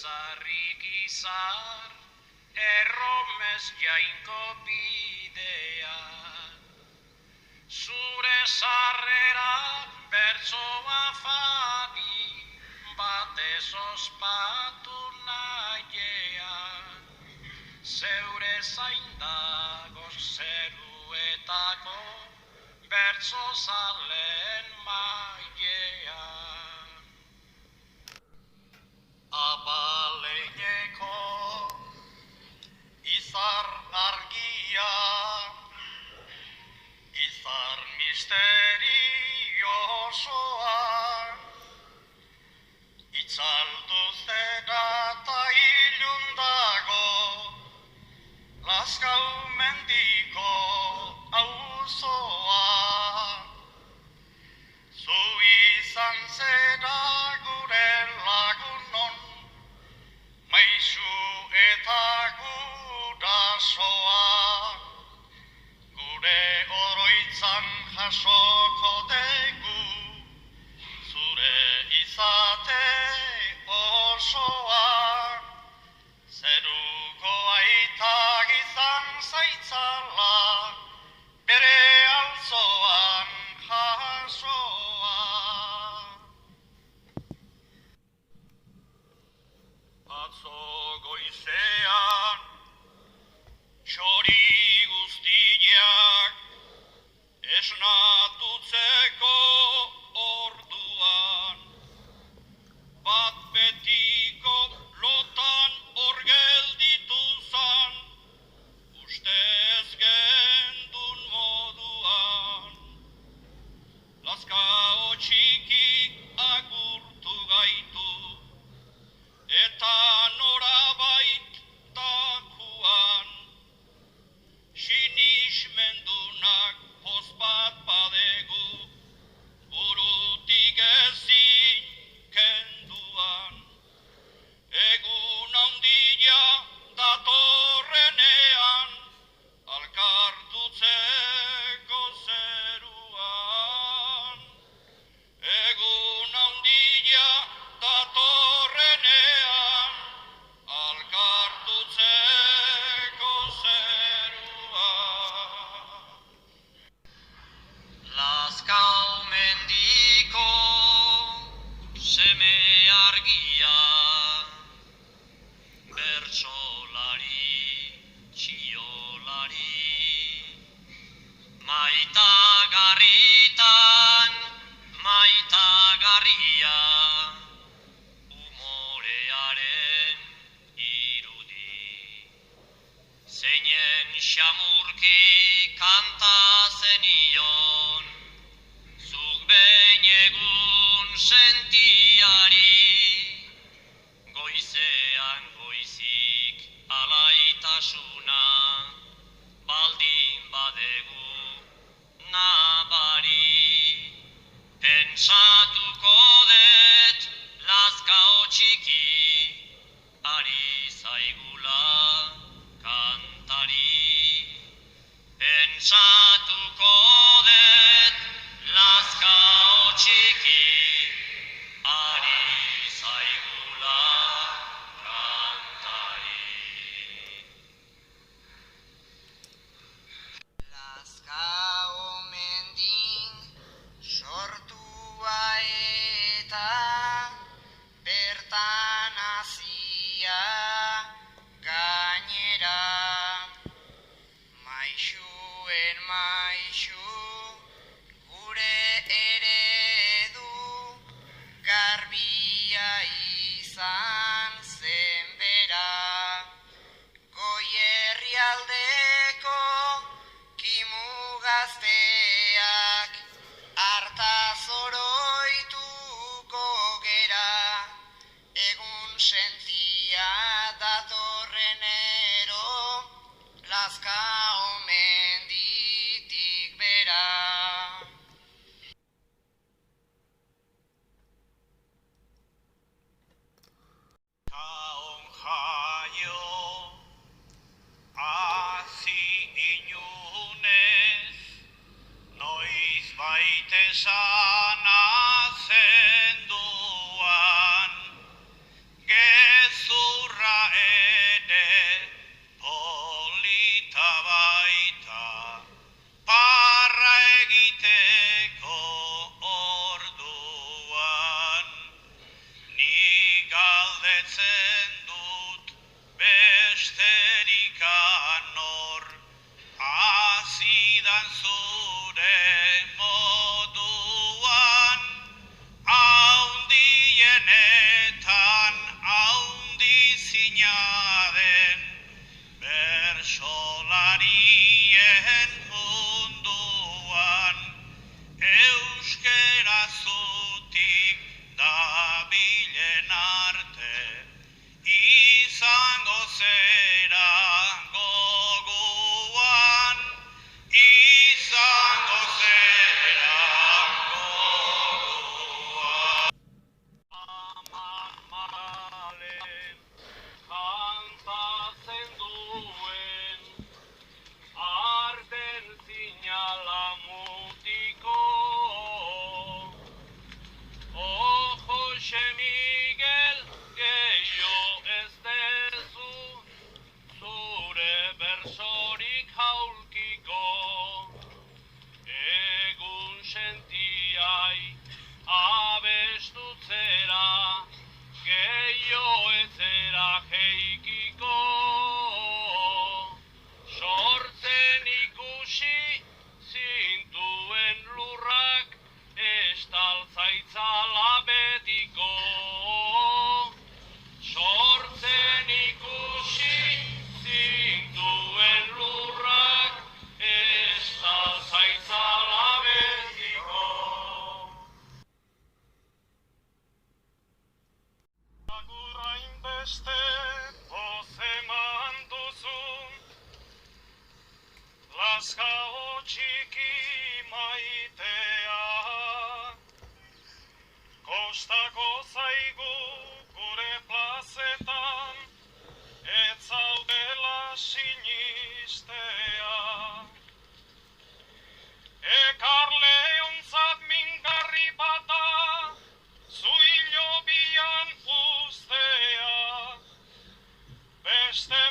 sarrik izar, erromez jainko bidea. Zure sarrera bertsoa fadi, batez ospatu nahiea. Zeure zain dago zeruetako, bertso zalen mailea. Abaleineko izar argia, izar misteriosoa, itzaldu zera ta ilundago, Lazkau mendiko auzoa. Zu izan zera gure lagunon, maisu eta gurasoa. Gure oroitzan jasoko dugu, zure izate osoa. Zeruko aitak izan zaitzala, bere altzoan jasoa. Atzo goizean, txori guztiak esnatutzeko orduan, bat betiko lotan hor gelditu zan, ustez gendun moduan. Lazkao txikik agurtu gaitu, eta norabait dakuan, sinismendunak poz bat badegu, burutik ezin kenduan. Egun handia datorrenean, alkartutzeko zeruan. Egun handia datorrenean, alkartutzeko zeruan. Lazkau mendiko seme argia, bertsolari, txiolari, maitagarritan, maitagarria, umorearen irudi. Zeinen xamurki kanta zenion, zuk behin egun sentiari, goizean goizik alaitasuna, baldin badegu nabari. Pentsatuko dut Lazkao txiki, ari zaigula kantari. Pentsatuko dut Lazkao txiki, ari zaigula kantari. Lazkao mendin sortua eta bertan hazia gainera. Maixuen maixu gure eredu garbia izan zen bera. Goi herrialdeko kimu gazteak hartaz oroituko gera. Egun sentia datorrenero, Lazkao menditik bera. Kaon jaio, hazi inunez, noiz baite sana zenduan, gezu zinaden bersolarien munduan euskera zutik dabilen arte izango zera goguan izango zera goguan. Amamalen kantatzen duen arten zinala mutiko Jose Miguel gehiago ez dezu zure bersorik jaulkiko egun sentiai abestutzera gehiago ezera jeikiko sortzen ikusi zintuen lurrak estaltzaitzala betiko sortzen ikusi zintuen lurrak estaltzaitzala betiko. Agurrain beste poz eman duzu Lazkao txiki maitea kostako zaigu gure plazetan ez zaudela sinistea ekarle ontzat mingarri bata zu hilo bian ustea beste